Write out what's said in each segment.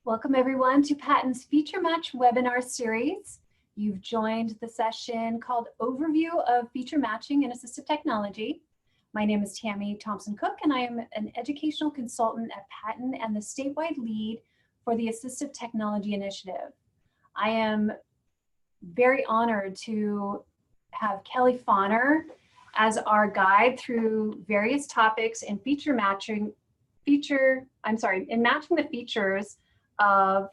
Welcome everyone to Patent's Feature Match webinar series. You've joined the session called Overview of Feature Matching in Assistive Technology. My name is Tammy Thompson-Cook and I am an educational consultant at Patent and the statewide lead for the Assistive Technology Initiative. I am very honored to have Kelly Fonner as our guide through various topics in matching the features of,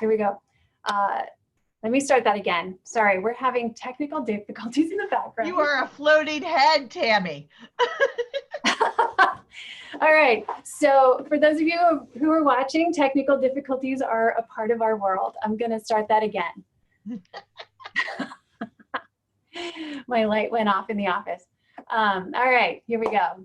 here we go. Let me start that again. Sorry, we're having technical difficulties in the background. You are a floating head, Tammy. All right, so for those of you who are watching, technical difficulties are a part of our world. I'm gonna start that again. My light went off in the office. All right, here we go.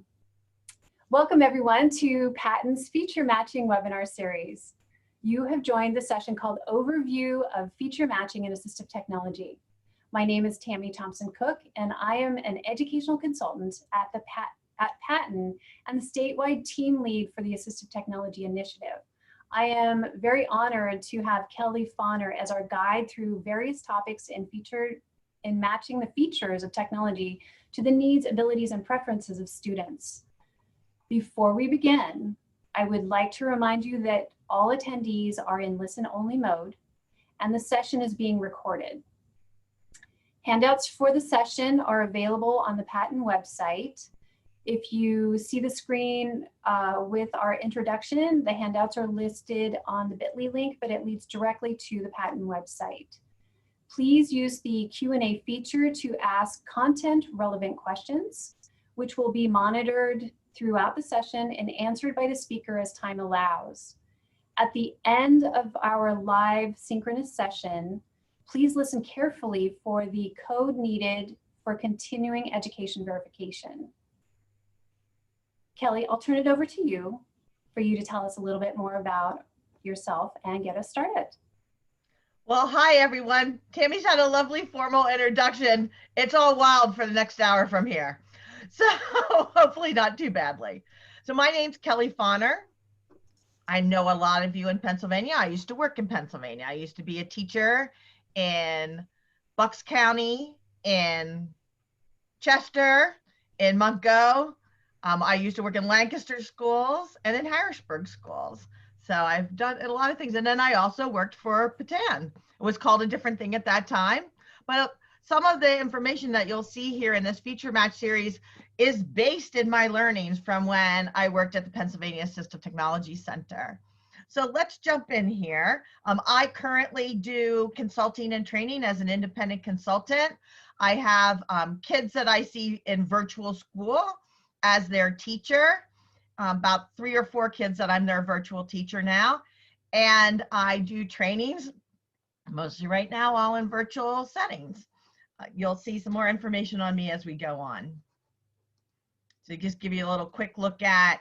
Welcome everyone to Patent's Feature Matching webinar series. You have joined the session called Overview of Feature Matching in Assistive Technology. My name is Tammy Thompson-Cook and I am an educational consultant at Patent and the statewide team lead for the Assistive Technology Initiative. I am very honored to have Kelly Fonner as our guide through various topics in matching the features of technology to the needs, abilities, and preferences of students. Before we begin, I would like to remind you that all attendees are in listen-only mode and the session is being recorded. Handouts for the session are available on the Patent website. If you see the screen with our introduction, the handouts are listed on the bit.ly link, but it leads directly to the Patent website. Please use the Q&A feature to ask content-relevant questions, which will be monitored throughout the session and answered by the speaker as time allows. At the end of our live synchronous session, please listen carefully for the code needed for continuing education verification. Kelly, I'll turn it over to you for you to tell us a little bit more about yourself and get us started. Well, hi everyone. Tammy's had a lovely formal introduction. It's all wild for the next hour from here. So hopefully not too badly. So my name's Kelly Fonner. I know a lot of you in Pennsylvania. I used to work in Pennsylvania. I used to be a teacher in Bucks County, in Chester, in Mungo. I used to work in Lancaster schools and in Harrisburg schools. So I've done a lot of things. And then I also worked for Patan. It was called a different thing at that time. But some of the information that you'll see here in this feature match series is based in my learnings from when I worked at the Pennsylvania Assistive Technology Center. So let's jump in here. I currently do consulting and training as an independent consultant. I have kids that I see in virtual school as their teacher, about 3 or 4 kids that I'm their virtual teacher now. And I do trainings, mostly right now, all in virtual settings. You'll see some more information on me as we go on. So just give you a little quick look at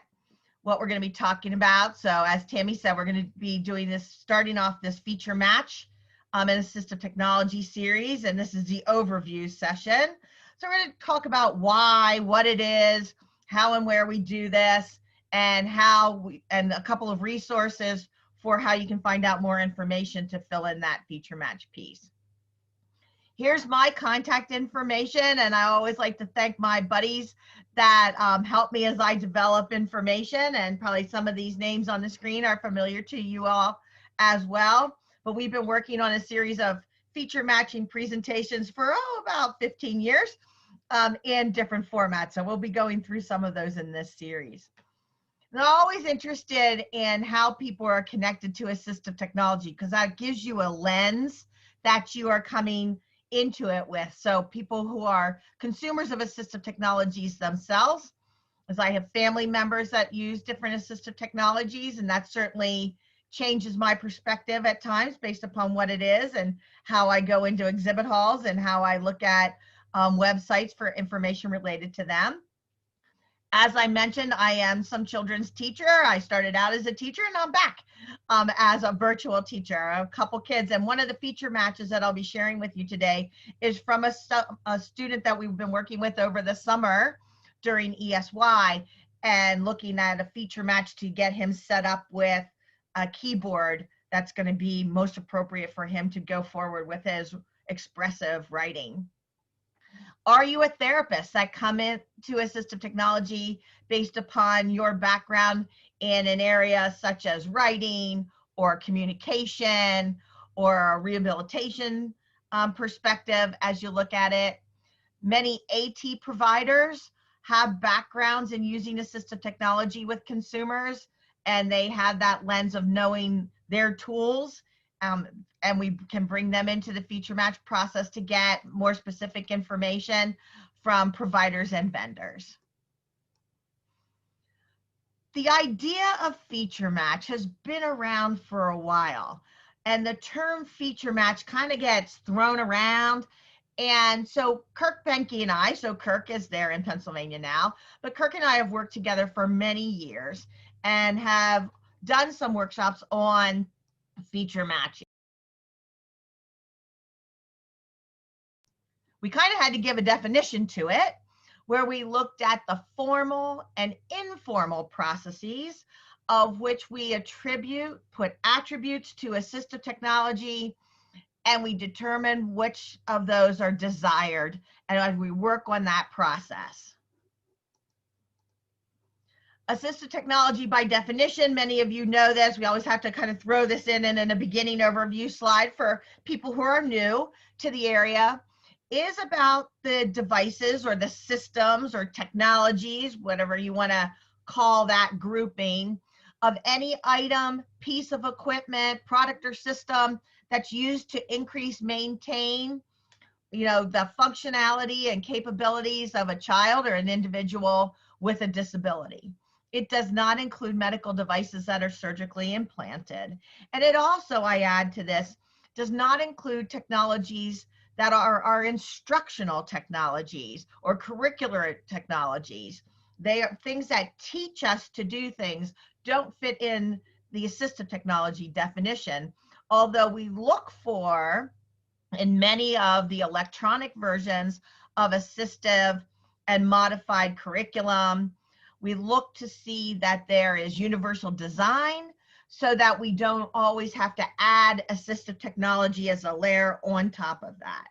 what we're going to be talking about. So as Tammy said, we're going to be doing this, starting off this feature match in Assistive Technology series, and this is the overview session. So we're going to talk about why, what it is, how and where we do this, and and a couple of resources for how you can find out more information to fill in that feature match piece. Here's my contact information, and I always like to thank my buddies that help me as I develop information, and probably some of these names on the screen are familiar to you all as well. But we've been working on a series of feature matching presentations for about 15 years in different formats. So we'll be going through some of those in this series. And I'm always interested in how people are connected to assistive technology, because that gives you a lens that you are coming into it with. So people who are consumers of assistive technologies themselves, as I have family members that use different assistive technologies, and that certainly changes my perspective at times based upon what it is and how I go into exhibit halls and how I look at websites for information related to them. As I mentioned, I am some children's teacher. I started out as a teacher and I'm back as a virtual teacher, a couple kids. And one of the feature matches that I'll be sharing with you today is from a student that we've been working with over the summer during ESY. and looking at a feature match to get him set up with a keyboard that's going to be most appropriate for him to go forward with his expressive writing. Are you a therapist that come into assistive technology based upon your background in an area such as writing or communication or a rehabilitation perspective as you look at it? Many AT providers have backgrounds in using assistive technology with consumers, and they have that lens of knowing their tools, and we can bring them into the feature match process to get more specific information from providers and vendors. The idea of feature match has been around for a while, and the term feature match kind of gets thrown around. And so Kirk Benke and I, so Kirk is there in Pennsylvania now, but Kirk and I have worked together for many years and have done some workshops on feature matching. We kind of had to give a definition to it, where we looked at the formal and informal processes of which we put attributes to assistive technology, and we determine which of those are desired, and we work on that process. Assistive technology, by definition, many of you know this, we always have to kind of throw this in a beginning overview slide for people who are new to the area, is about the devices or the systems or technologies, whatever you want to call that grouping, of any item, piece of equipment, product or system that's used to increase, maintain, the functionality and capabilities of a child or an individual with a disability. It does not include medical devices that are surgically implanted. And it also, I add to this, does not include technologies that are our instructional technologies or curricular technologies. They are things that teach us to do things, don't fit in the assistive technology definition, although we look for, in many of the electronic versions of assistive and modified curriculum, we look to see that there is universal design so that we don't always have to add assistive technology as a layer on top of that.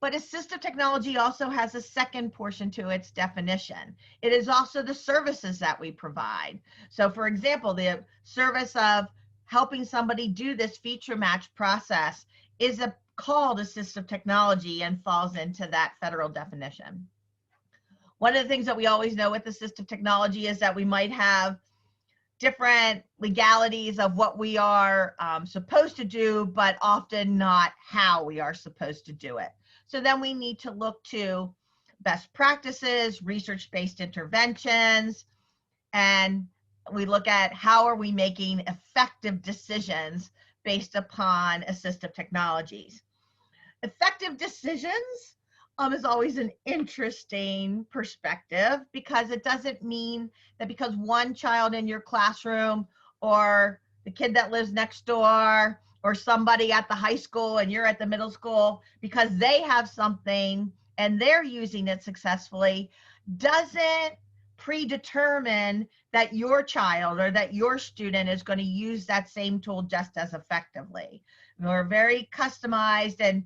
But assistive technology also has a second portion to its definition. It is also the services that we provide. So for example, the service of helping somebody do this feature match process is called assistive technology and falls into that federal definition. One of the things that we always know with assistive technology is that we might have different legalities of what we are supposed to do, but often not how we are supposed to do it. So then we need to look to best practices, research-based interventions, and we look at how are we making effective decisions based upon assistive technologies. Effective decisions is always an interesting perspective, because it doesn't mean that because one child in your classroom or the kid that lives next door or somebody at the high school and you're at the middle school, because they have something and they're using it successfully, doesn't predetermine that your child or that your student is going to use that same tool just as effectively. We're very customized and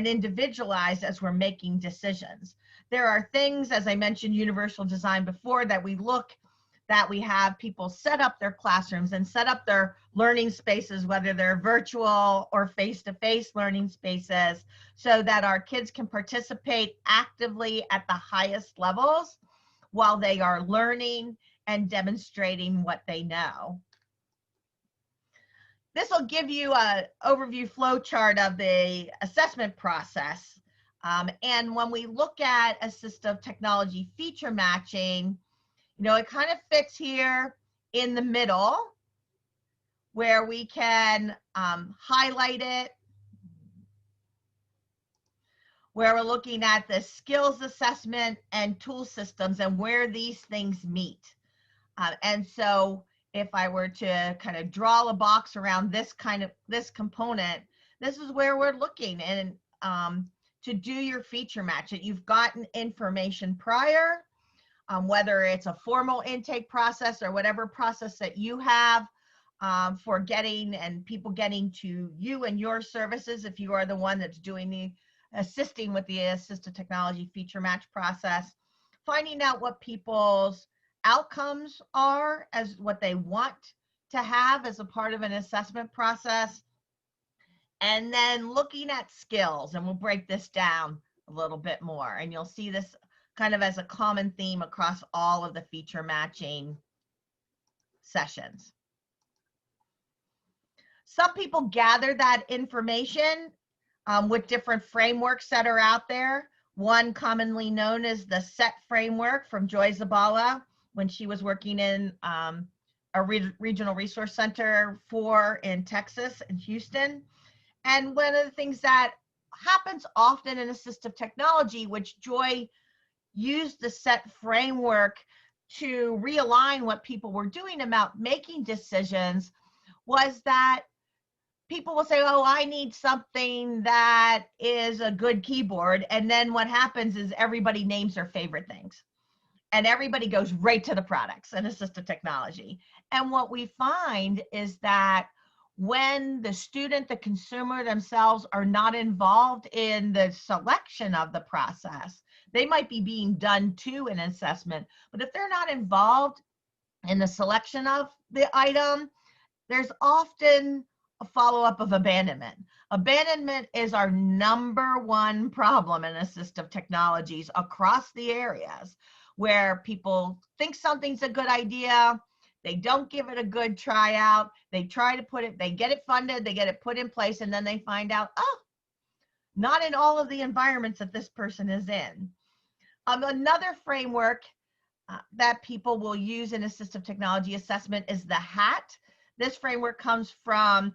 individualized as we're making decisions. There are things, as I mentioned, universal design before, that we have people set up their classrooms and set up their learning spaces, whether they're virtual or face-to-face learning spaces, so that our kids can participate actively at the highest levels while they are learning and demonstrating what they know. This will give you an overview flow chart of the assessment process. And when we look at assistive technology feature matching, it kind of fits here in the middle where we can highlight it, where we're looking at the skills assessment and tool systems and where these things meet. And so if I were to kind of draw a box around this component, this is where we're looking and to do your feature match. You've gotten information prior whether it's a formal intake process or whatever process that you have for getting and people getting to you and your services, if you are the one that's doing the assisting with the assistive technology feature match process, finding out what people's outcomes are as what they want to have as a part of an assessment process, and then looking at skills. And we'll break this down a little bit more, and you'll see this kind of as a common theme across all of the feature matching sessions. Some people gather that information with different frameworks that are out there. One commonly known as the SET framework from Joy Zabala when she was working in a regional resource center in Texas and Houston. And one of the things that happens often in assistive technology, which Joy used the SET framework to realign what people were doing about making decisions, was that people will say, oh, I need something that is a good keyboard. And then what happens is everybody names their favorite things. And everybody goes right to the products and assistive technology. And what we find is that when the student, the consumer themselves are not involved in the selection of the process, they might be being done to an assessment. But if they're not involved in the selection of the item, there's often a follow-up of abandonment. Abandonment is our #1 problem in assistive technologies across the areas, where people think something's a good idea, they don't give it a good tryout, they try to put it, they get it funded, they get it put in place, and then they find out, oh, not in all of the environments that this person is in. Another framework that people will use in assistive technology assessment is the HAT. This framework comes from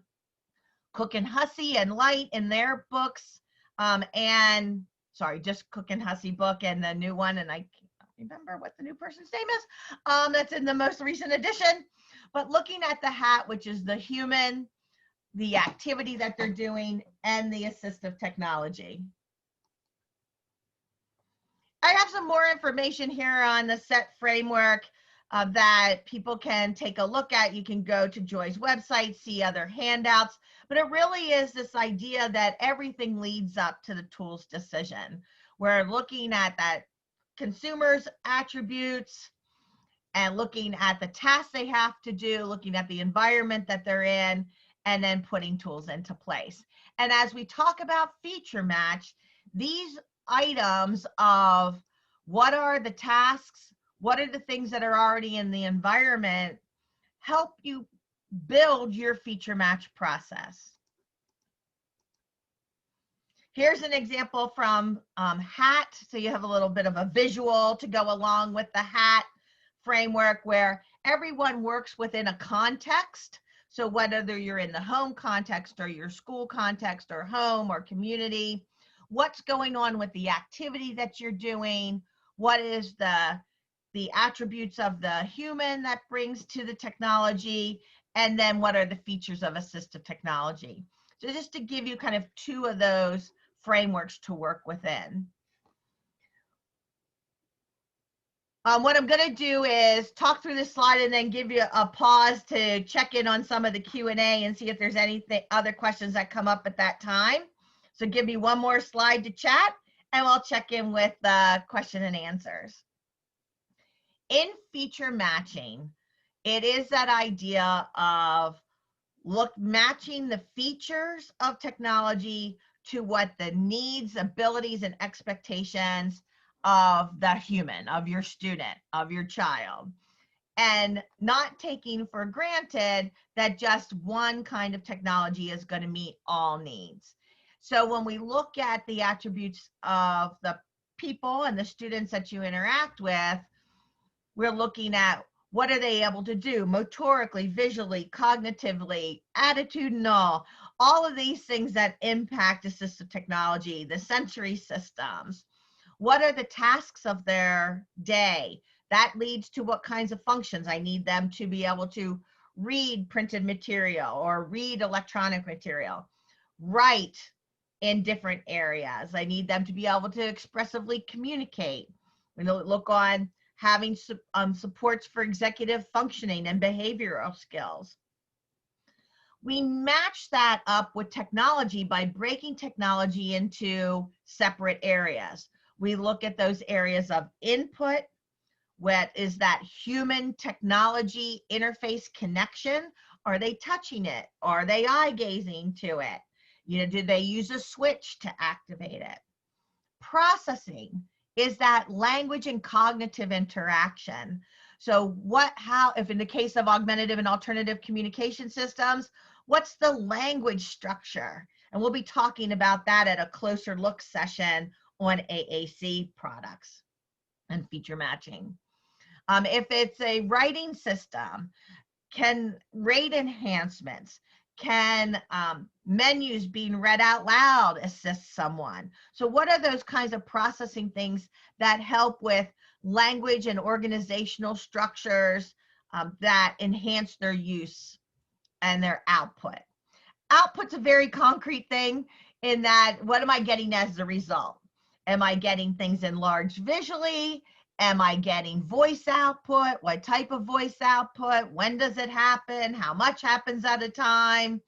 Cook and Hussey and Light in their books, and sorry, just Cook and Hussey book and the new one, and I can't remember what the new person's name is, that's in the most recent edition. But looking at the HAT, which is the human, the activity that they're doing, and the assistive technology. I have some more information here on the SET framework that people can take a look at. You can go to Joy's website, see other handouts, but it really is this idea that everything leads up to the tools decision. We're looking at that consumer's attributes and looking at the tasks they have to do, looking at the environment that they're in, and then putting tools into place. And as we talk about feature match, these items of what are the tasks, what are the things that are already in the environment, help you build your feature match process. Here's an example from HAT. So you have a little bit of a visual to go along with the HAT framework, where everyone works within a context. So whether you're in the home context or your school context or home or community, what's going on with the activity that you're doing, what is the attributes of the human that brings to the technology, and then what are the features of assistive technology. So just to give you kind of two of those frameworks to work within. What I'm going to do is talk through this slide and then give you a pause to check in on some of the Q&A and see if there's anything other questions that come up at that time. So give me one more slide to chat, and I'll check in with the question and answers. In feature matching, it is that idea of matching the features of technology to what the needs, abilities, and expectations of the human, of your student, of your child, and not taking for granted that just one kind of technology is going to meet all needs. So when we look at the attributes of the people and the students that you interact with, we're looking at what are they able to do motorically, visually, cognitively, attitudinal, all of these things that impact assistive technology, the sensory systems. What are the tasks of their day? That leads to what kinds of functions. I need them to be able to read printed material or read electronic material, write in different areas. I need them to be able to expressively communicate. We look on having supports for executive functioning and behavioral skills. We match that up with technology by breaking technology into separate areas. We look at those areas of input. What is that human technology interface connection? Are they touching it? Are they eye gazing to it? You know, do they use a switch to activate it? Processing is that language and cognitive interaction. So if in the case of augmentative and alternative communication systems, what's the language structure? And we'll be talking about that at a closer look session on AAC products and feature matching. If it's a writing system, can rate enhancements, can menus being read out loud assist someone? So what are those kinds of processing things that help with language and organizational structures that enhance their use and their output? Output's a very concrete thing in that, what am I getting as a result? Am I getting things enlarged visually? Am I getting voice output? What type of voice output? When does it happen? How much happens at a time?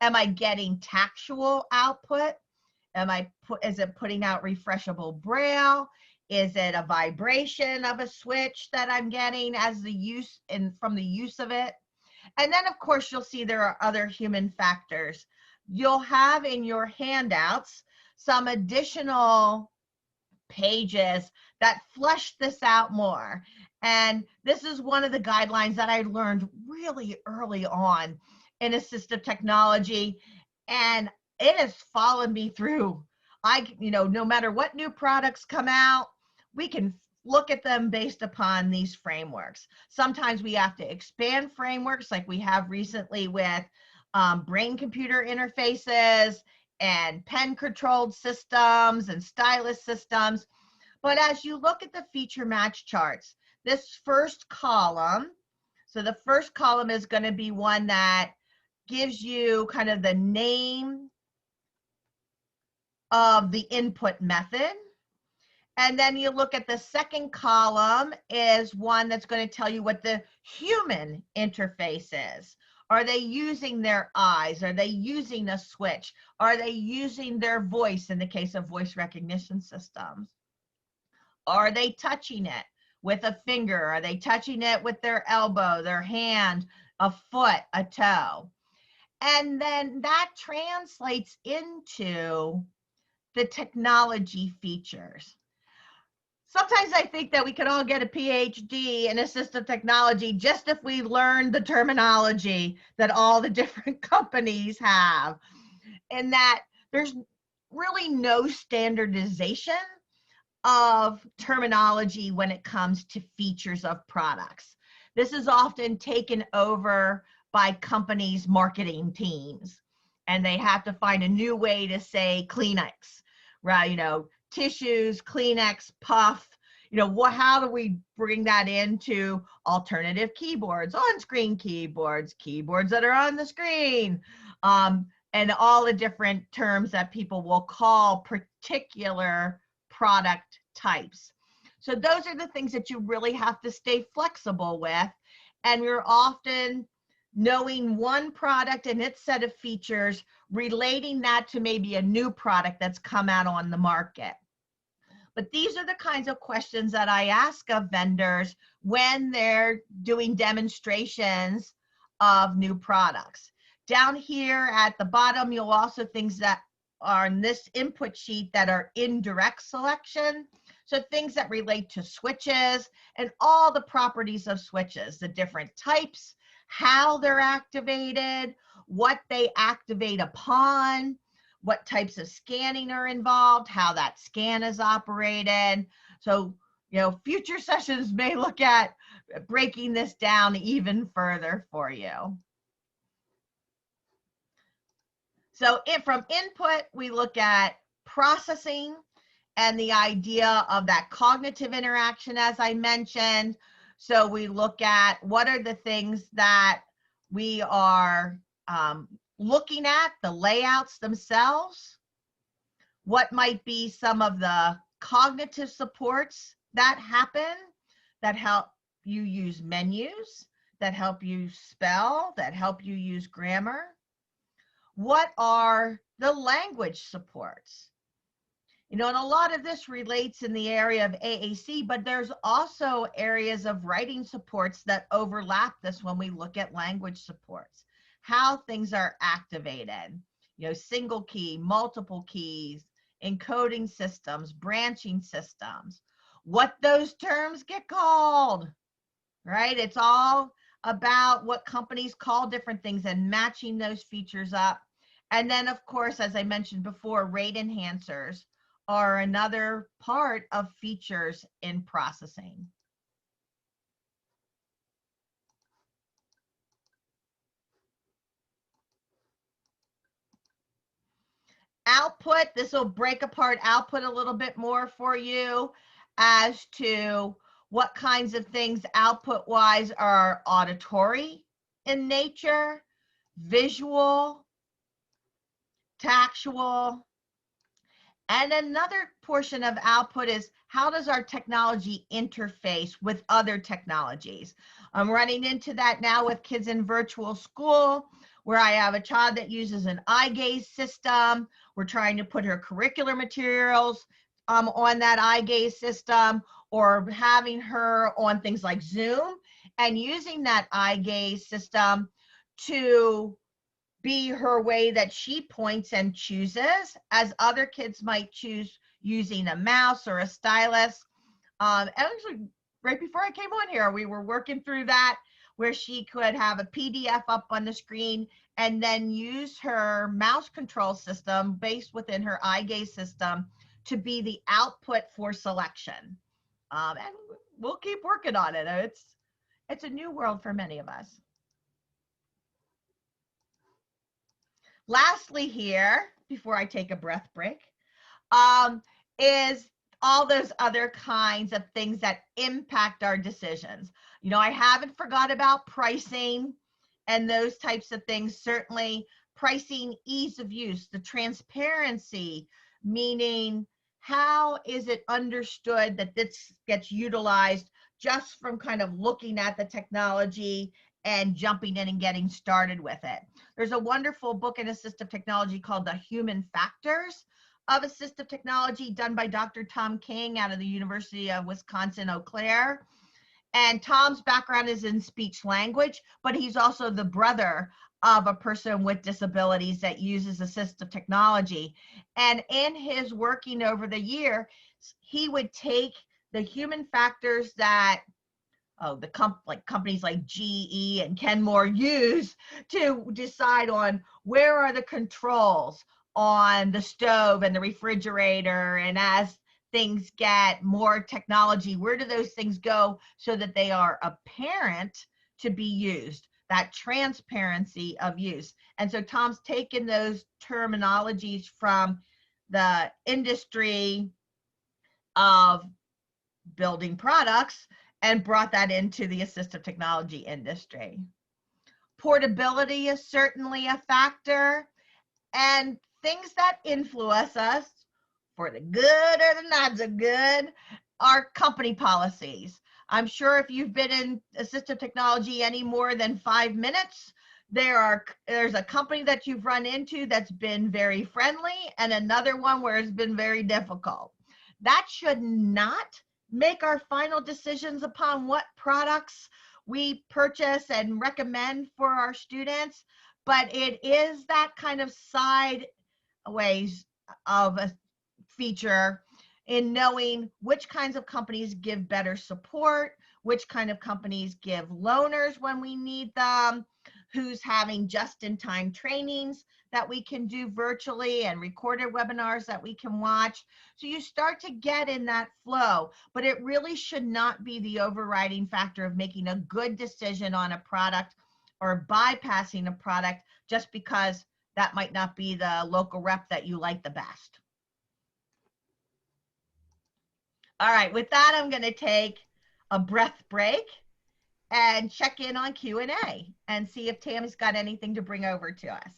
Am I getting tactual output? Is it putting out refreshable braille? Is it a vibration of a switch that I'm getting as the use and from the use of it? And then of course you'll see there are other human factors. You'll have in your handouts some additional pages that flesh this out more. And this is one of the guidelines that I learned really early on in assistive technology, and it has followed me through. No matter what new products come out, we can look at them based upon these frameworks. Sometimes we have to expand frameworks like we have recently with brain-computer interfaces and pen-controlled systems and stylus systems. But as you look at the feature match charts, this first column, so the first column is going to be one that gives you kind of the name of the input method. And then you look at the second column is one that's going to tell you what the human interface is. Are they using their eyes? Are they using a switch? Are they using their voice in the case of voice recognition systems? Are they touching it with a finger? Are they touching it with their elbow, their hand, a foot, a toe? And then that translates into the technology features. Sometimes I think that we could all get a PhD in assistive technology just if we learned the terminology that all the different companies have, and that there's really no standardization of terminology when it comes to features of products. This is often taken over by companies' marketing teams, and they have to find a new way to say Kleenex, right? You know, tissues, Kleenex, puff, how do we bring that into alternative keyboards, on-screen keyboards, keyboards that are on the screen, and all the different terms that people will call particular product types. So those are the things that you really have to stay flexible with, and you're often knowing one product and its set of features, relating that to maybe a new product that's come out on the market. But these are the kinds of questions that I ask of vendors when they're doing demonstrations of new products. Down here at the bottom, you'll also things that are in this input sheet that are indirect selection. So things that relate to switches and all the properties of switches, the different types, how they're activated, what they activate upon, what types of scanning are involved, how that scan is operated. So, future sessions may look at breaking this down even further for you. So from input, we look at processing and the idea of that cognitive interaction, as I mentioned. So we look at what are the things that we are looking at, the layouts themselves, what might be some of the cognitive supports that happen that help you use menus, that help you spell, that help you use grammar? What are the language supports? You know, and a lot of this relates in the area of AAC, but there's also areas of writing supports that overlap this when we look at language supports, how things are activated, you know, single key, multiple keys, encoding systems, branching systems, what those terms get called, right? It's all about what companies call different things and matching those features up. And then, of course, as I mentioned before, rate enhancers are another part of features in processing. Output, this will break apart output a little bit more for you as to what kinds of things output-wise are auditory in nature, visual, tactual. And another portion of output is how does our technology interface with other technologies? I'm running into that now with kids in virtual school, where I have a child that uses an eye gaze system. We're trying to put her curricular materials on that eye gaze system, or having her on things like Zoom and using that eye gaze system to be her way that she points and chooses, as other kids might choose using a mouse or a stylus. Actually, right before I came on here, we were working through that, where she could have a PDF up on the screen and then use her mouse control system based within her eye gaze system to be the output for selection. And we'll keep working on it. It's a new world for many of us. Lastly here, before I take a breath break, is all those other kinds of things that impact our decisions. You know, I haven't forgot about pricing and those types of things. Certainly pricing, ease of use, the transparency, meaning how is it understood that this gets utilized just from kind of looking at the technology and jumping in and getting started with it. There's a wonderful book in assistive technology called The Human Factors of Assistive Technology, done by Dr. Tom King out of the University of Wisconsin-Eau Claire. And Tom's background is in speech language, but he's also the brother of a person with disabilities that uses assistive technology. And in his working over the year, he would take the human factors that companies like GE and Kenmore use to decide on where are the controls on the stove and the refrigerator, and as things get more technology, where do those things go so that they are apparent to be used, that transparency of use. And so Tom's taken those terminologies from the industry of building products and brought that into the assistive technology industry. Portability is certainly a factor, and things that influence us for the good or the not so good are company policies. I'm sure if you've been in assistive technology any more than 5 minutes, there's a company that you've run into that's been very friendly and another one where it's been very difficult. That should not make our final decisions upon what products we purchase and recommend for our students, but it is that kind of side ways of a feature in knowing which kinds of companies give better support, which kind of companies give loaners when we need them, who's having just-in-time trainings that we can do virtually and recorded webinars that we can watch. So you start to get in that flow, but it really should not be the overriding factor of making a good decision on a product or bypassing a product just because that might not be the local rep that you like the best. All right, with that, I'm going to take a breath break and check in on Q&A and see if Tammy's got anything to bring over to us.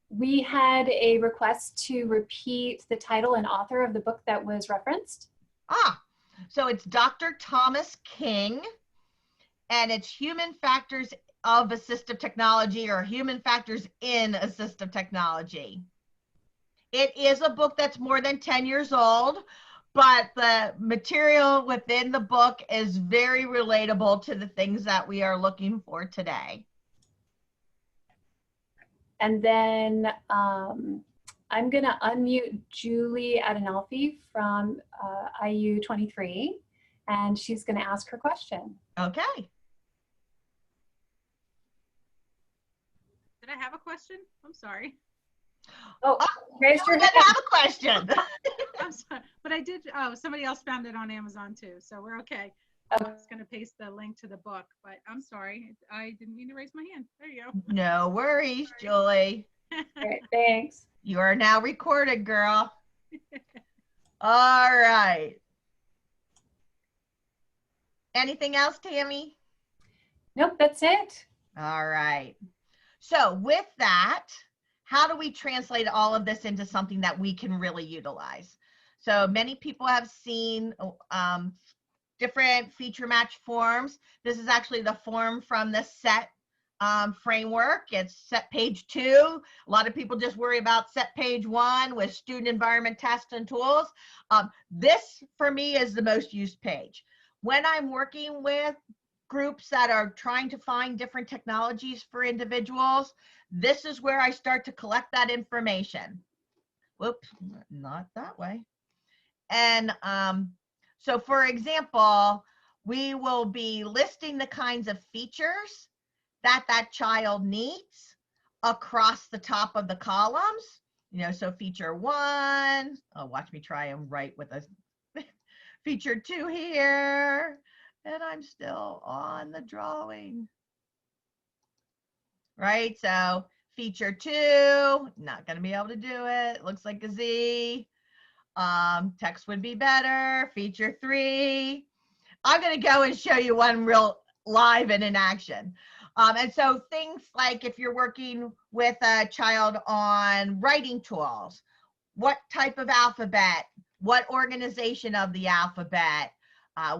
We had a request to repeat the title and author of the book that was referenced. So it's Dr. Thomas King, and it's Human Factors of Assistive Technology, or Human Factors in Assistive Technology. It is a book that's more than 10 years old, but the material within the book is very relatable to the things that we are looking for today. And then I'm going to unmute Julie Adenalfi from IU 23, and she's going to ask her question. Okay. Did I have a question? I'm sorry. Oh, raise your hand. I have a question. I'm sorry. But I did, oh, somebody else found it on Amazon too, so we're okay. Okay. I was going to paste the link to the book, but I'm sorry. I didn't mean to raise my hand. There you go. No worries, Julie. Great, thanks. You are now recorded, girl. All right. Anything else, Tammy? Nope, that's it. All right. So with that, how do we translate all of this into something that we can really utilize? So many people have seen different feature match forms. This is actually the form from the SET framework. It's SET page 2. A lot of people just worry about SET page 1 with student environment tests and tools. This for me is the most used page. When I'm working with groups that are trying to find different technologies for individuals, this is where I start to collect that information. Whoops, not that way. And so for example, we will be listing the kinds of features that that child needs across the top of the columns. You know, so feature 1, oh, watch me try and write with a feature 2 here, and I'm still on the drawing. Right, so feature 2, not gonna be able to do it. Looks like a Z. Text would be better. Feature 3. I'm gonna go and show you one real live and in action. And so things like if you're working with a child on writing tools, what type of alphabet, what organization of the alphabet,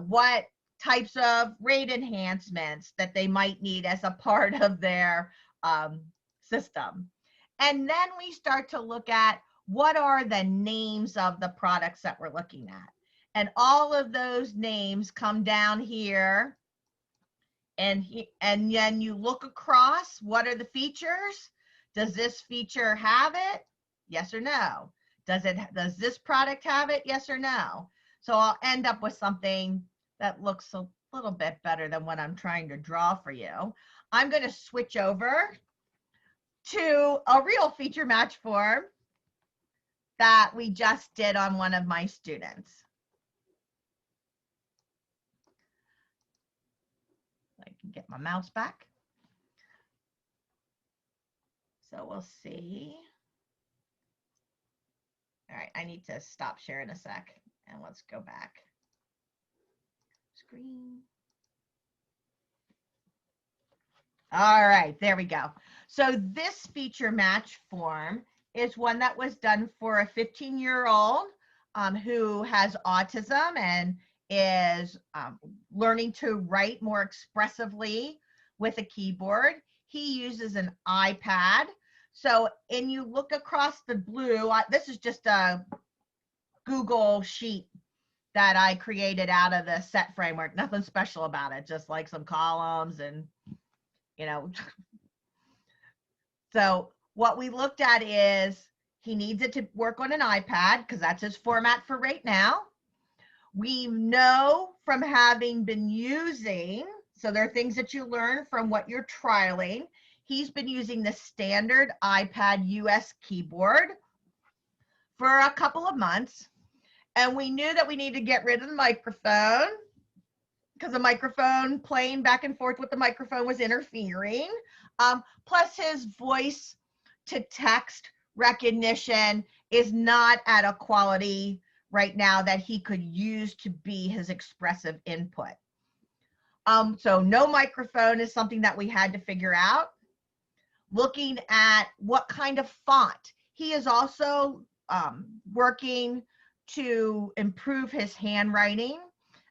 what types of rate enhancements that they might need as a part of their system. And then we start to look at what are the names of the products that we're looking at. And all of those names come down here. And then you look across, what are the features? Does this feature have it? Yes or no? Does this product have it? Yes or no? So I'll end up with something that looks a little bit better than what I'm trying to draw for you. I'm going to switch over to a real feature match form that we just did on one of my students. I can get my mouse back. So we'll see. All right, I need to stop sharing a sec and let's go back. Screen. All right, there we go. So this feature match form is one that was done for a 15-year-old who has autism and is learning to write more expressively with a keyboard. He uses an iPad. So, and you look across the blue, this is just a Google sheet that I created out of the SET framework. Nothing special about it, just like some columns and, you know. So what we looked at is he needs it to work on an iPad because that's his format for right now. We know from having been using, so there are things that you learn from what you're trialing. He's been using the standard iPad US keyboard for a couple of months. And we knew that we needed to get rid of the microphone because the microphone, playing back and forth with the microphone, was interfering. Plus his voice to text recognition is not at a quality right now that he could use to be his expressive input. So no microphone is something that we had to figure out. Looking at what kind of font. He is also working to improve his handwriting.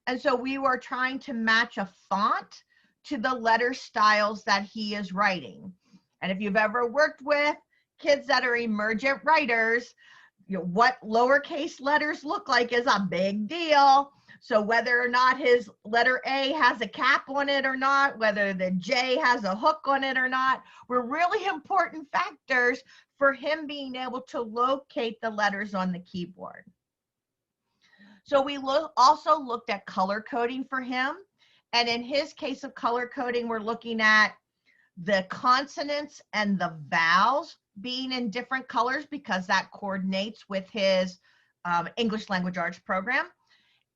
And so we were trying to match a font to the letter styles that he is writing. And if you've ever worked with kids that are emergent writers, you know, what lowercase letters look like is a big deal. So whether or not his letter A has a cap on it or not, whether the J has a hook on it or not, were really important factors for him being able to locate the letters on the keyboard. So we also looked at color coding for him. And in his case of color coding, we're looking at the consonants and the vowels being in different colors because that coordinates with his English language arts program.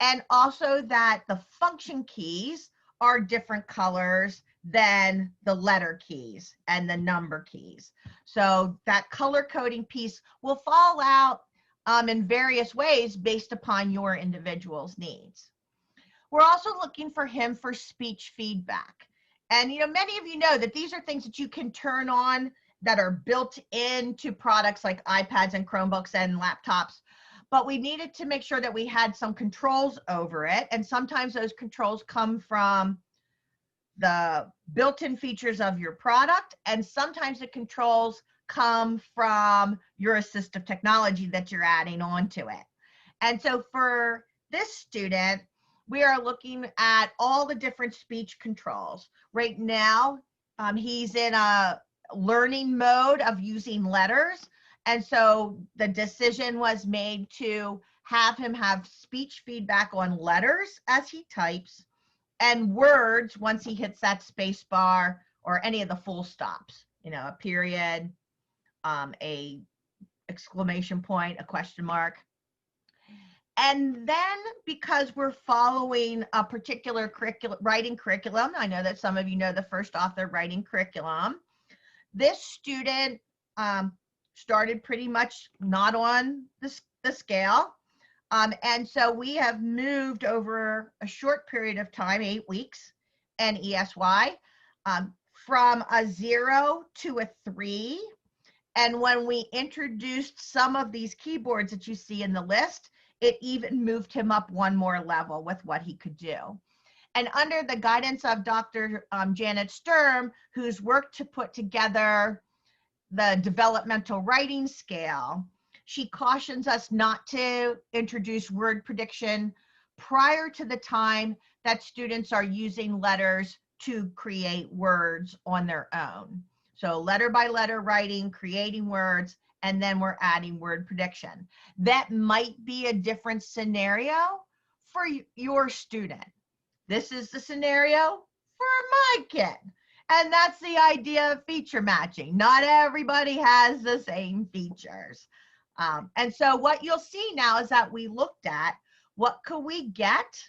And also that the function keys are different colors than the letter keys and the number keys. So that color coding piece will fall out in various ways based upon your individual's needs. We're also looking for him for speech feedback. And you know, many of you know that these are things that you can turn on that are built into products like iPads and Chromebooks and laptops. But we needed to make sure that we had some controls over it. And sometimes those controls come from the built-in features of your product. And sometimes the controls come from your assistive technology that you're adding onto it. And so for this student, we are looking at all the different speech controls. Right now, he's in a learning mode of using letters. And so the decision was made to have him have speech feedback on letters as he types and words once he hits that space bar or any of the full stops, you know, a period, a exclamation point, a question mark. And then because we're following a particular writing curriculum, I know that some of you know the first author writing curriculum, this student started pretty much not on the scale. And so we have moved over a short period of time, 8 weeks, and ESY, from a 0 to a 3. And when we introduced some of these keyboards that you see in the list, it even moved him up one more level with what he could do. And under the guidance of Dr. Janet Sturm, who's worked to put together the developmental writing scale, she cautions us not to introduce word prediction prior to the time that students are using letters to create words on their own. So letter by letter writing, creating words, and then we're adding word prediction. That might be a different scenario for your student. This is the scenario for my kid. And that's the idea of feature matching. Not everybody has the same features. And so what you'll see now is that we looked at what could we get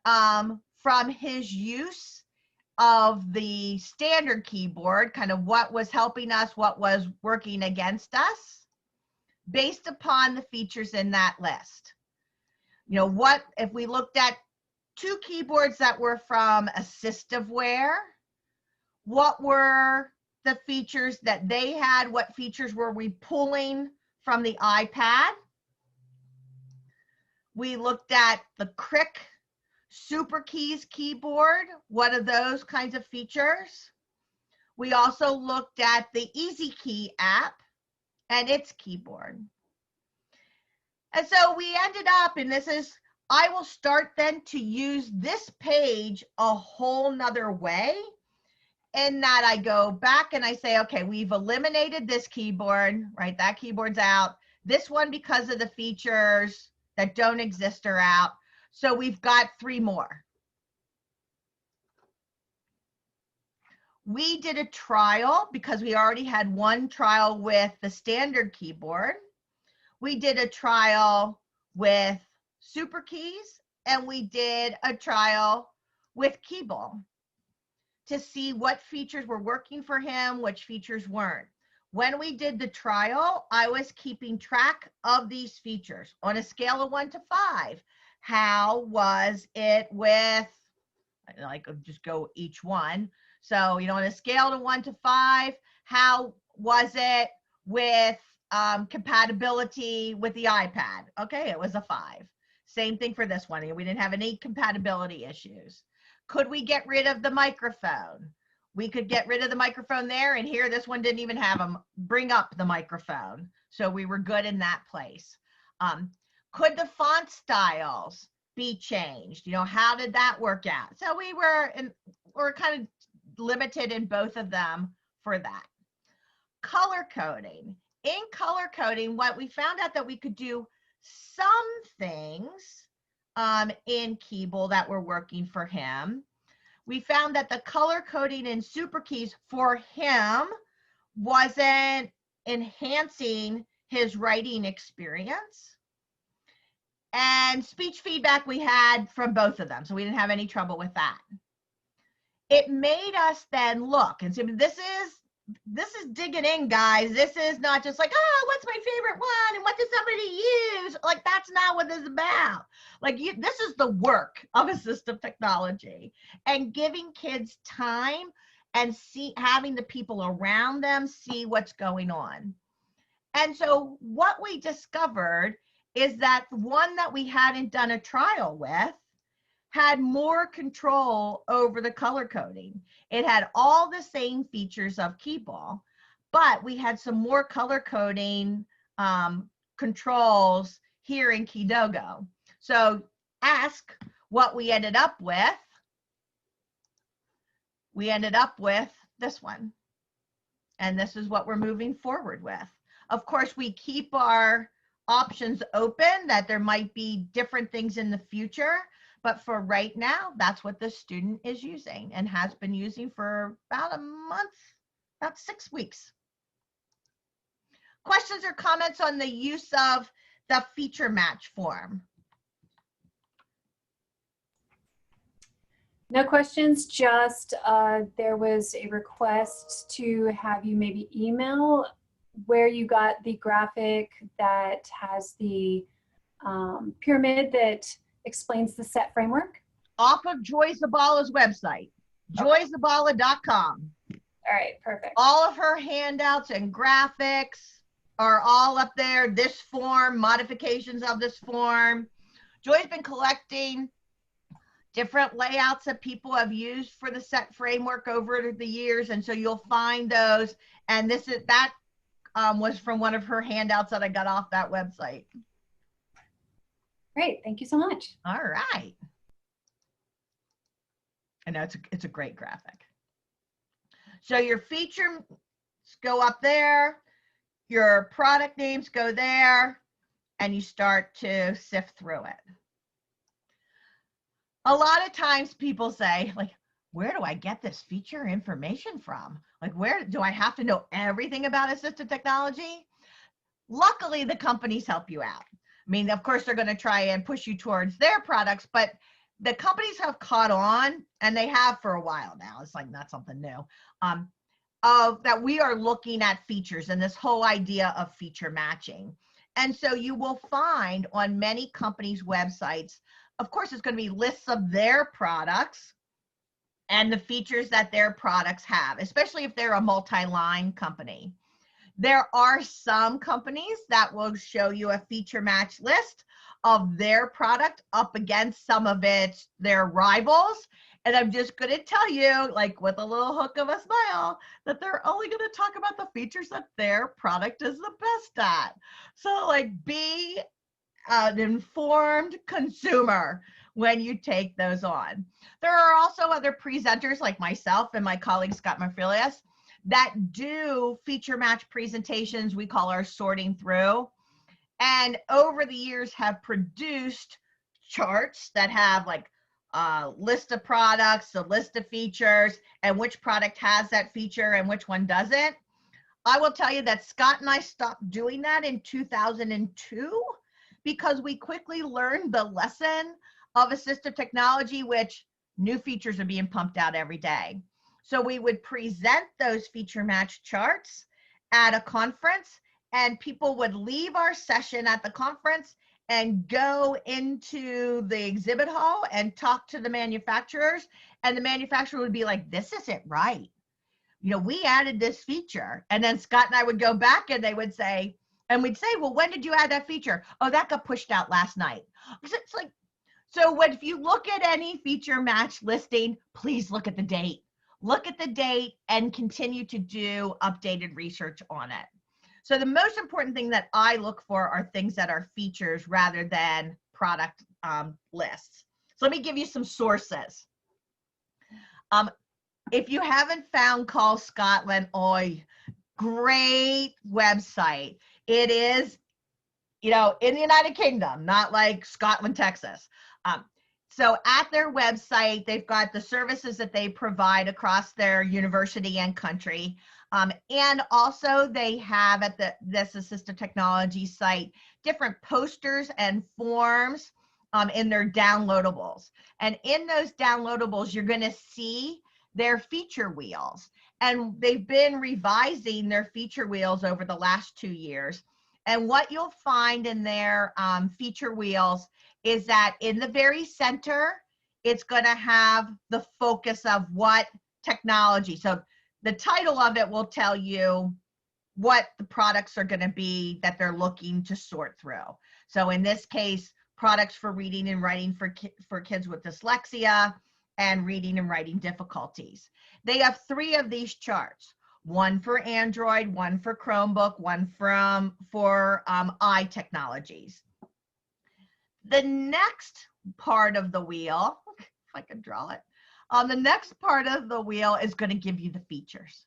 from his use of the standard keyboard, kind of what was helping us, what was working against us, based upon the features in that list. You know, what if we looked at 2 keyboards that were from Assistiveware, what were the features that they had? What features were we pulling from the iPad? We looked at the Crick Super Keys keyboard. What are those kinds of features? We also looked at the Easy Key app and its keyboard. And so we ended up, and this is, I will start then to use this page a whole nother way, in that I go back and I say, okay, we've eliminated this keyboard, right? That keyboard's out. This one, because of the features that don't exist, are out. So we've got 3 more. We did a trial because we already had one trial with the standard keyboard. We did a trial with Super Keys, and we did a trial with Keyball to see what features were working for him, which features weren't. When we did the trial, I was keeping track of these features on a scale of 1 to 5. How was it with, like, just go each one. So, you know, on a scale of 1 to 5, how was it with compatibility with the iPad? Okay, it was a 5. Same thing for this one. We didn't have any compatibility issues. Could we get rid of the microphone? We could get rid of the microphone there, and here this one didn't even have them bring up the microphone. So we were good in that place. Could the font styles be changed? You know, how did that work out? So we're kind of limited in both of them for that. Color coding. In color coding, what we found out that we could do some things in Keeble that were working for him. We found that the color coding in SuperKeys for him wasn't enhancing his writing experience. And speech feedback we had from both of them, so we didn't have any trouble with that. It made us then look and say, this is digging in, guys. This is not just like, oh, what's my favorite one and what does somebody use? Like, that's not what this is about. Like, this is the work of assistive technology, and giving kids time and having the people around them see what's going on. And so what we discovered is that the one that we hadn't done a trial with had more control over the color coding. It had all the same features of Keeble, but we had some more color coding controls here in Kidogo. So ask what we ended up with. We ended up with this one. And this is what we're moving forward with. Of course, we keep our options open that there might be different things in the future. But for right now, that's what the student is using and has been using for about a month, about 6 weeks. Questions or comments on the use of the feature match form? No questions, just there was a request to have you maybe email where you got the graphic that has the pyramid that explains the set framework. Off of Joy Zabala's website, joyzabala.com. All right, perfect. All of her handouts and graphics are all up there. This form, modifications of this form. Joy's been collecting different layouts that people have used for the set framework over the years, and so you'll find those. And that was from one of her handouts that I got off that website. Great, thank you so much. All right. I know it's a great graphic. So your features go up there, your product names go there, and you start to sift through it. A lot of times people say, like, where do I get this feature information from? Like, where do I have to know everything about assistive technology? Luckily, the companies help you out. I mean, of course, they're going to try and push you towards their products, but the companies have caught on, and they have for a while now. It's like not something new. That we are looking at features and this whole idea of feature matching. And so you will find on many companies' websites, of course, it's going to be lists of their products and the features that their products have, especially if they're a multi-line company. There are some companies that will show you a feature match list of their product up against some of their rivals. And I'm just going to tell you, like with a little hook of a smile, that they're only going to talk about the features that their product is the best at. So like be an informed consumer when you take those on. There are also other presenters like myself and my colleague Scott Marfilius that do feature match presentations. We call our sorting through, and over the years have produced charts that have like a list of products, a list of features, and which product has that feature and which one doesn't. I will tell you that Scott and I stopped doing that in 2002 because we quickly learned the lesson of assistive technology, which new features are being pumped out every day. So we would present those feature match charts at a conference, and people would leave our session at the conference and go into the exhibit hall and talk to the manufacturers. And the manufacturer would be like, this isn't right. You know, we added this feature. And then Scott and I would go back and they would say, And we'd say, well, when did you add that feature? Oh, that got pushed out last night. It's like, so when, if you look at any feature match listing, please look at the date. Look at the date and continue to do updated research on it. So the most important thing that I look for are things that are features rather than product lists. So let me give you some sources. If you haven't found Call Scotland, great website. It is, in the United Kingdom, not like Scotland, Texas. So at their website, they've got the services that they provide across their university and country. And also they have at this Assistive Technology site, different posters and forms in their downloadables. And in those downloadables, you're gonna see their feature wheels. And they've been revising their feature wheels over the last 2 years. And what you'll find in their feature wheels is that in the very center, it's going to have the focus of what technology. So the title of it will tell you what the products are going to be that they're looking to sort through. So in this case, products for reading and writing for kids with dyslexia and reading and writing difficulties. They have 3 of these charts. One for Android, one for Chromebook, one for iTechnologies. The next part of the wheel, if I can draw it, the next part of the wheel is going to give you the features.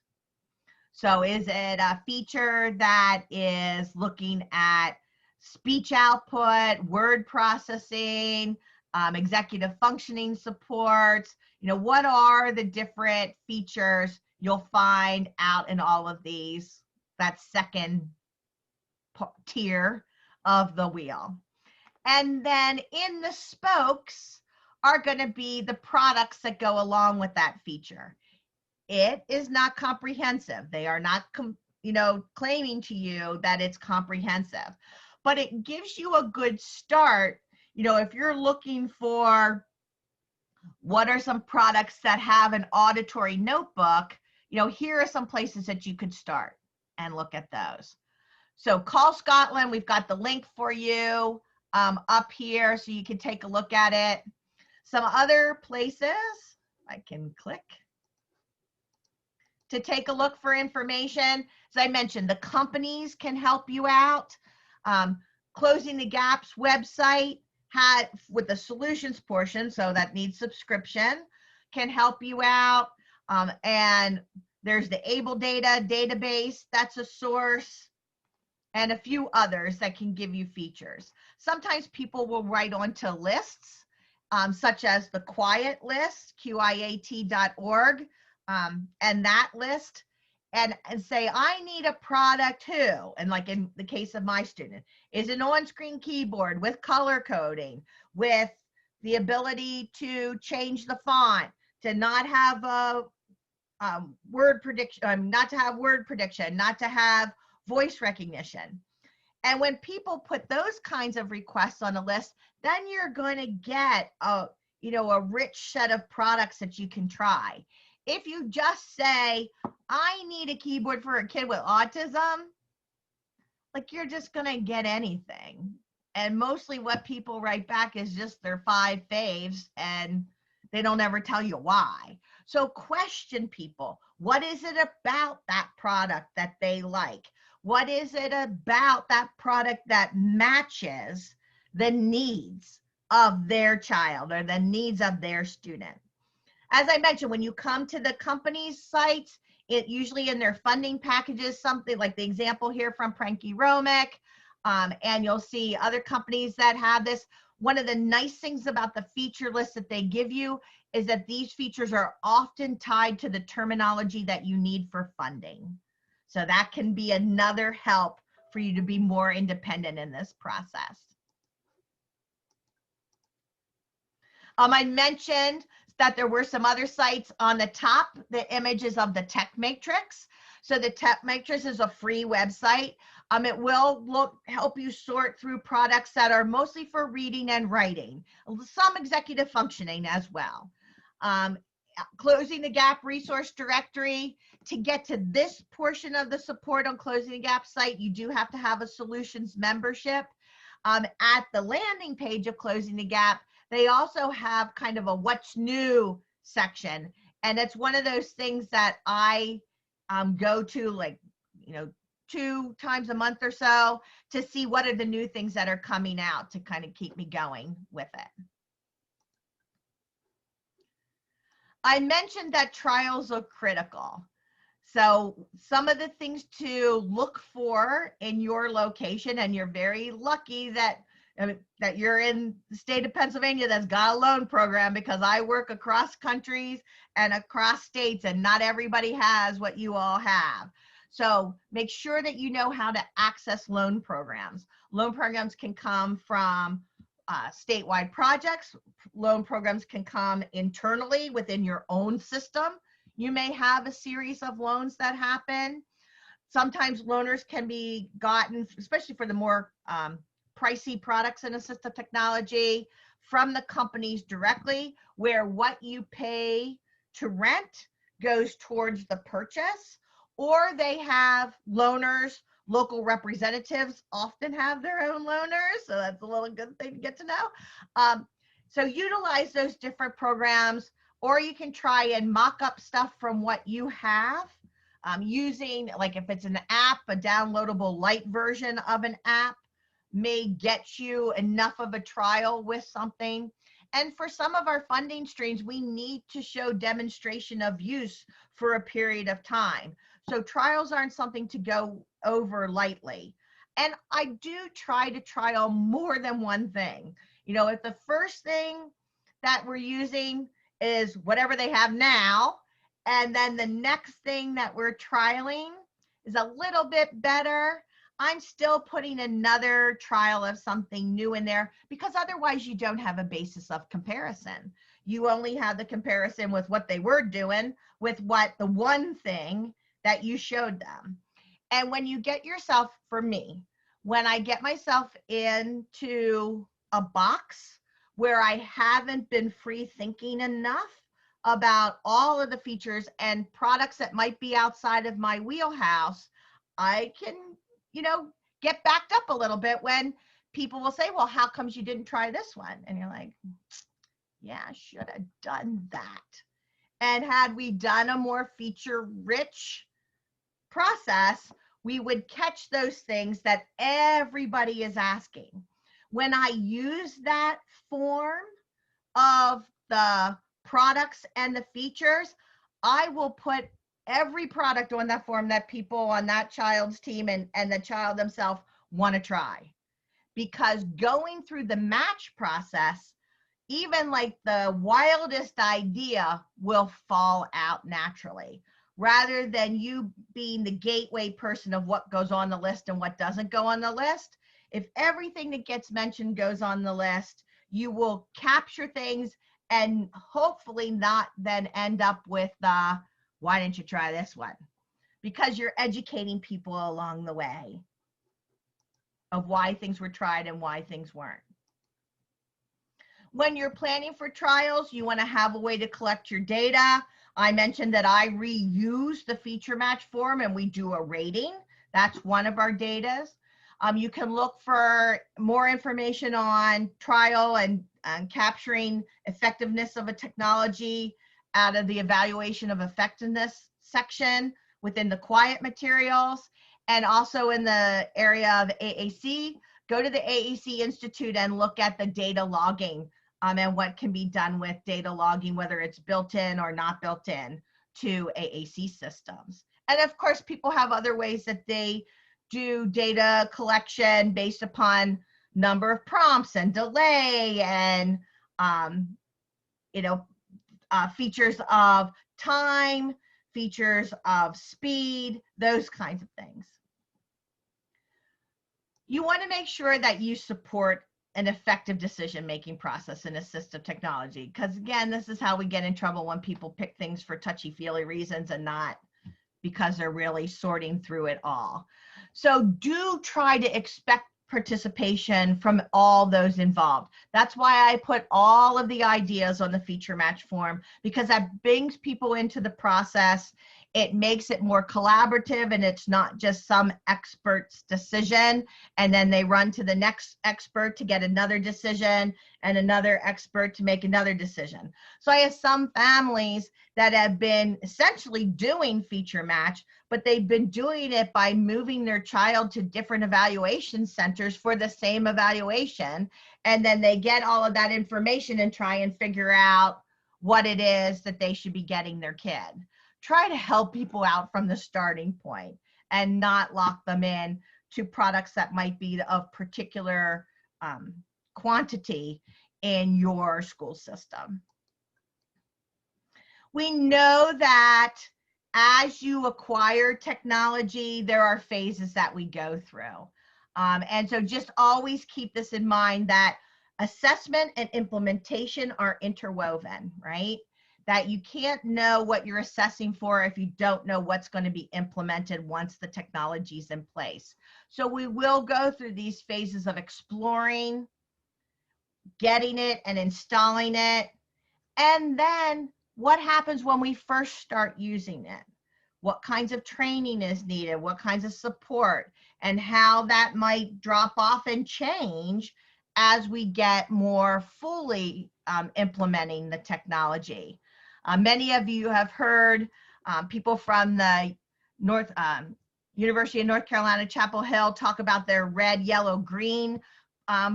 So is it a feature that is looking at speech output, word processing, executive functioning supports? What are the different features you'll find out in all of these, that second tier of the wheel. And then in the spokes are going to be the products that go along with that feature. It is not comprehensive. They are not, claiming to you that it's comprehensive, but it gives you a good start. If you're looking for what are some products that have an auditory notebook, here are some places that you could start and look at those. So Call Scotland, we've got the link for you up here so you can take a look at it. Some other places I can click to take a look for information. As I mentioned, the companies can help you out. Closing the Gaps website had with the solutions portion, so that needs subscription, can help you out. And there's the Able Data database, that's a source, and a few others that can give you features. Sometimes people will write onto lists, such as the Quiet list, quiat.org, and that list, and say, I need a product who, and like in the case of my student, is an on-screen keyboard with color coding, with the ability to change the font, to not have a word prediction, not to have word prediction, not to have voice recognition. And when people put those kinds of requests on a list, then you're going to get a rich set of products that you can try. If you just say, I need a keyboard for a kid with autism, like you're just going to get anything. And mostly what people write back is just their 5 faves, and they don't ever tell you why. So question people. What is it about that product that they like? What is it about that product that matches the needs of their child or the needs of their student? As I mentioned, when you come to the company's sites, it usually in their funding packages, something like the example here from Pranky Romick, and you'll see other companies that have this. One of the nice things about the feature list that they give you is that these features are often tied to the terminology that you need for funding. So that can be another help for you to be more independent in this process. I mentioned that there were some other sites on the top, the images of the Tech Matrix. So the Tech Matrix is a free website. It will help you sort through products that are mostly for reading and writing, some executive functioning as well. Closing the Gap resource directory to get to this portion of the support on Closing the Gap site, you do have to have a solutions membership. At the landing page of Closing the Gap, they also have kind of a what's new section. And it's one of those things that I go to, like, 2 times a month or so, to see what are the new things that are coming out to kind of keep me going with it. I mentioned that trials are critical. So some of the things to look for in your location, and you're very lucky that you're in the state of Pennsylvania that's got a loan program, because I work across countries and across states, and not everybody has what you all have. So make sure that you know how to access loan programs. Loan programs can come from statewide projects. Loan programs can come internally within your own system. You may have a series of loans that happen. Sometimes loaners can be gotten, especially for the more pricey products in assistive technology, from the companies directly, where what you pay to rent goes towards the purchase. Or they have loaners, local representatives often have their own loaners, so that's a little good thing to get to know. So utilize those different programs, or you can try and mock up stuff from what you have, using, like, if it's an app, a downloadable light version of an app may get you enough of a trial with something. And for some of our funding streams, we need to show demonstration of use for a period of time. So trials aren't something to go over lightly. And I do try to trial more than one thing. If the first thing that we're using is whatever they have now, and then the next thing that we're trialing is a little bit better, I'm still putting another trial of something new in there, because otherwise you don't have a basis of comparison. You only have the comparison with what they were doing with what the one thing that you showed them. And when you get yourself, for me, when I get myself into a box where I haven't been free thinking enough about all of the features and products that might be outside of my wheelhouse, I can, get backed up a little bit when people will say, well, how comes you didn't try this one? And you're like, yeah, I should have done that. And had we done a more feature-rich process, we would catch those things that everybody is asking. When I use that form of the products and the features, I will put every product on that form that people on that child's team and the child themselves want to try. Because going through the match process, even like the wildest idea will fall out naturally, rather than you being the gateway person of what goes on the list and what doesn't go on the list. If everything that gets mentioned goes on the list, you will capture things and hopefully not then end up with why didn't you try this one? Because you're educating people along the way of why things were tried and why things weren't. When you're planning for trials, you want to have a way to collect your data. I mentioned that I reuse the feature match form and we do a rating. That's one of our data. You can look for more information on trial and capturing effectiveness of a technology out of the evaluation of effectiveness section within the quiet materials, and also in the area of AAC. Go to the AAC Institute and look at the data logging and what can be done with data logging, whether it's built in or not built in to AAC systems. And of course, people have other ways that they do data collection based upon number of prompts and delay and features of time, features of speed, those kinds of things. You want to make sure that you support an effective decision-making process in assistive technology, because again, this is how we get in trouble when people pick things for touchy-feely reasons and not because they're really sorting through it all. So do try to expect participation from all those involved. That's why I put all of the ideas on the feature match form, because that brings people into the process. It makes it more collaborative, and it's not just some expert's decision and then they run to the next expert to get another decision and another expert to make another decision. So I have some families that have been essentially doing feature match, but they've been doing it by moving their child to different evaluation centers for the same evaluation. And then they get all of that information and try and figure out what it is that they should be getting their kid. Try to help people out from the starting point and not lock them in to products that might be of particular quantity in your school system. We know that as you acquire technology, there are phases that we go through. And so just always keep this in mind that assessment and implementation are interwoven, right? That you can't know what you're assessing for if you don't know what's going to be implemented once the technology is in place. So we will go through these phases of exploring, getting it and installing it, and then what happens when we first start using it? What kinds of training is needed? What kinds of support? And how that might drop off and change as we get more fully implementing the technology. Many of you have heard people from the University of North Carolina, Chapel Hill talk about their red, yellow, green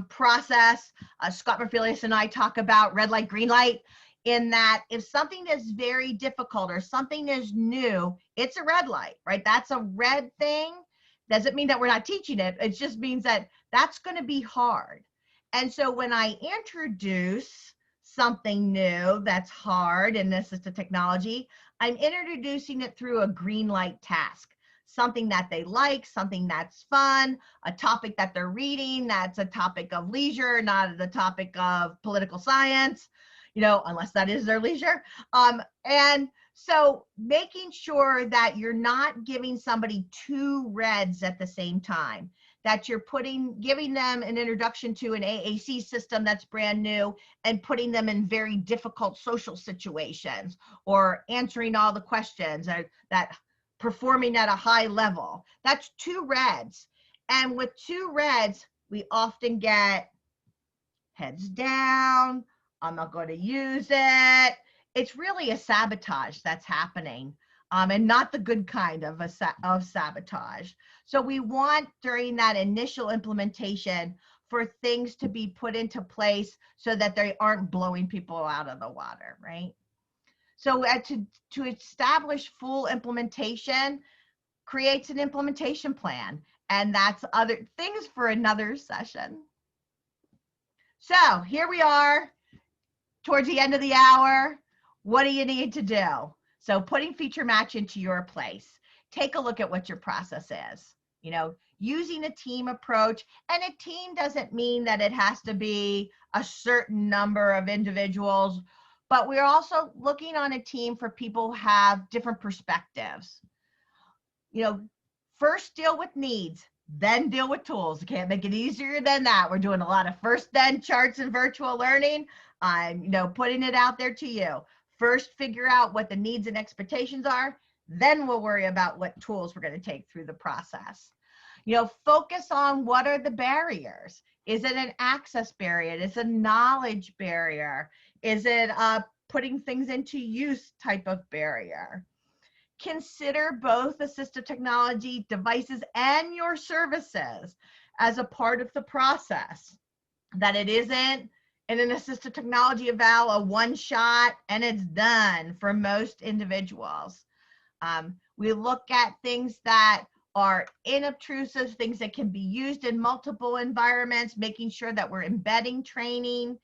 process. Scott Merfilius and I talk about red light, green light, in that if something is very difficult or something is new, it's a red light, right? That's a red thing. Doesn't mean that we're not teaching it. It just means that that's going to be hard. And so when I introduce something new that's hard in assistive technology, I'm introducing it through a green light task, something that they like, something that's fun, a topic that they're reading, that's a topic of leisure, not the topic of political science, you know, unless that is their leisure. And so making sure that you're not giving somebody two reds at the same time, that you're giving them an introduction to an AAC system that's brand new and putting them in very difficult social situations or answering all the questions that performing at a high level. That's two reds. And with two reds, we often get heads down, I'm not going to use it. It's really a sabotage that's happening, and not the good kind of sabotage. So we want during that initial implementation for things to be put into place so that they aren't blowing people out of the water, right? So to establish full implementation creates an implementation plan, and that's other things for another session. So here we are towards the end of the hour. What do you need to do? So putting feature match into your place. Take a look at what your process is. You know, using a team approach, and a team doesn't mean that it has to be a certain number of individuals, but we're also looking on a team for people who have different perspectives. You know, first deal with needs, then deal with tools. Can't make it easier than that. We're doing a lot of first then charts and virtual learning. I'm, you know, putting it out there to you. First, figure out what the needs and expectations are. Then we'll worry about what tools we're going to take through the process. You know, focus on what are the barriers. Is it an access barrier? Is it a knowledge barrier? Is it a putting things into use type of barrier? Consider both assistive technology devices and your services as a part of the process. That it isn't in an assistive technology eval a one shot and it's done for most individuals. We look at things that are inobtrusive, things that can be used in multiple environments, making sure that we're embedding training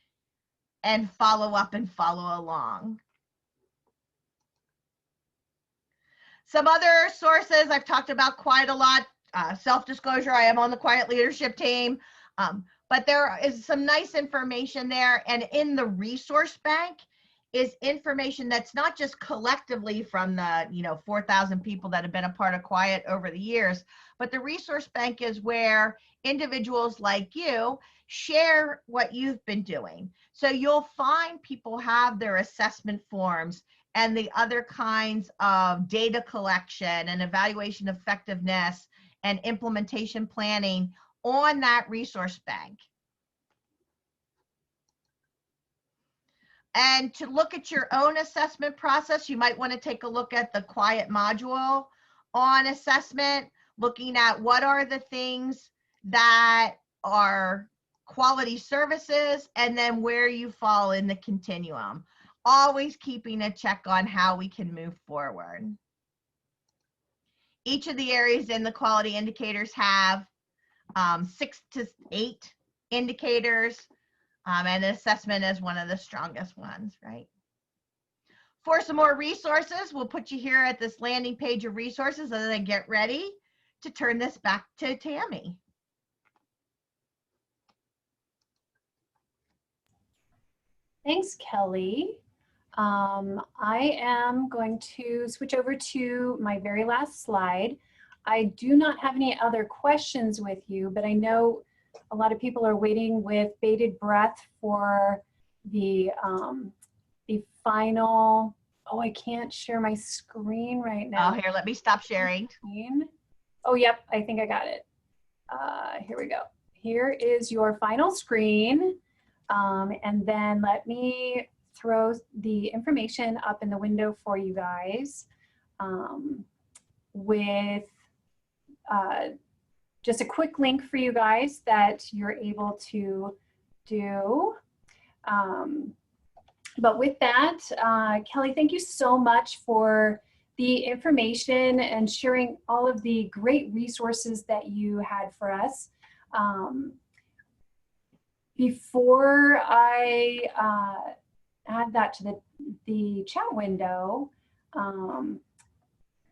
and follow up and follow along. Some other sources I've talked about quite a lot. Self-disclosure, I am on the Quiet Leadership team, but there is some nice information there. And in the resource bank is information that's not just collectively from the 4,000 people that have been a part of Quiet over the years, but the resource bank is where individuals like you share what you've been doing. So you'll find people have their assessment forms and the other kinds of data collection and evaluation effectiveness and implementation planning on that resource bank. And to look at your own assessment process, you might want to take a look at the quiet module on assessment, looking at what are the things that are quality services and then where you fall in the continuum. Always keeping a check on how we can move forward. Each of the areas in the quality indicators have 6 to 8 indicators. And assessment is one of the strongest ones, right? For some more resources, we'll put you here at this landing page of resources and then get ready to turn this back to Tammy. Thanks, Kelly. I am going to switch over to my very last slide. I do not have any other questions with you, but I know a lot of people are waiting with bated breath for the final. Oh, I can't share my screen right now. Oh, here, let me stop sharing. Oh, yep, I think I got it. Here we go. Here is your final screen. And then let me throw the information up in the window for you guys with just a quick link for you guys that you're able to do. But with that, Kelly, thank you so much for the information and sharing all of the great resources that you had for us. Before I add that to the chat window,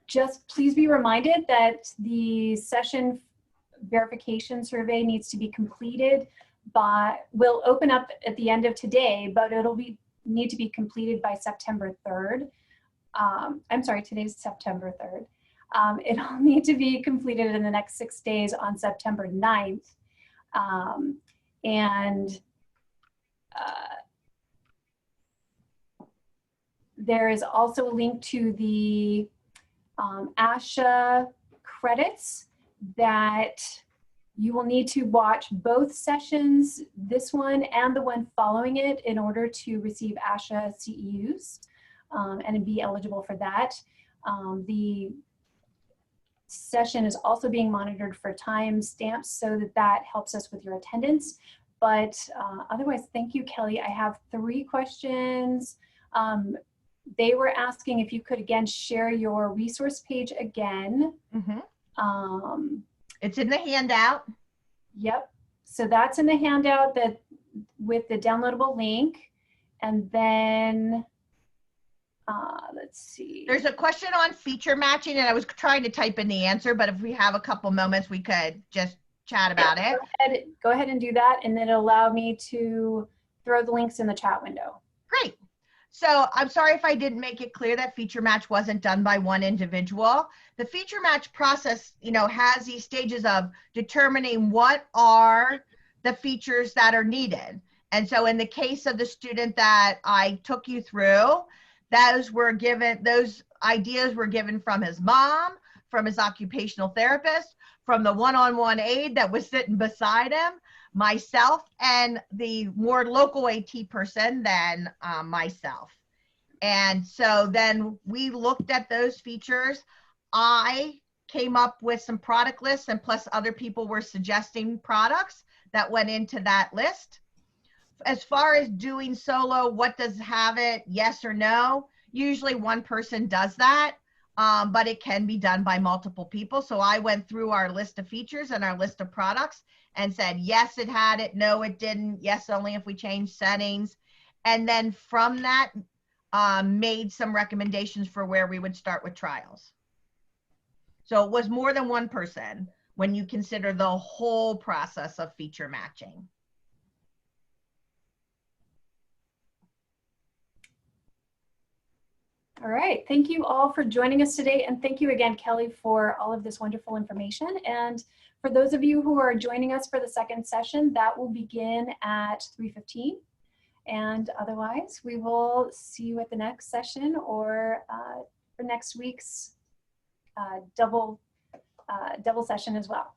just please be reminded that the session verification survey needs to be completed will open up at the end of today, but it'll need to be completed by September 3rd. I'm sorry, today's September 3rd. It'll need to be completed in the next 6 days on September 9th. There is also a link to the ASHA credits that you will need to watch both sessions, this one and the one following it, in order to receive ASHA CEUs and be eligible for that. The session is also being monitored for time stamps so that helps us with your attendance. But otherwise, thank you, Kelly. I have 3 questions. They were asking if you could again share your resource page again. Mm-hmm. It's in the handout. Yep. So that's in the handout with the downloadable link. And then let's see. There's a question on feature matching, and I was trying to type in the answer, but if we have a couple moments, we could just chat about it. Go ahead and do that, and then it'll allow me to throw the links in the chat window. Great. So I'm sorry if I didn't make it clear that feature match wasn't done by one individual. The feature match process, has these stages of determining what are the features that are needed. And so in the case of the student that I took you through, those ideas were given from his mom, from his occupational therapist, from the one-on-one aide that was sitting beside him, myself, and the more local AT person than myself. And so then we looked at those features. I came up with some product lists, and plus other people were suggesting products that went into that list. As far as doing solo, what does have it, yes or no? Usually one person does that, but it can be done by multiple people. So I went through our list of features and our list of products and said, yes, it had it, no, it didn't, yes, only if we change settings. And then from that, made some recommendations for where we would start with trials. So it was more than one person when you consider the whole process of feature matching. All right, thank you all for joining us today. And thank you again, Kelly, for all of this wonderful information. And for those of you who are joining us for the second session, that will begin at 3:15. And otherwise, we will see you at the next session or for next week's double session as well.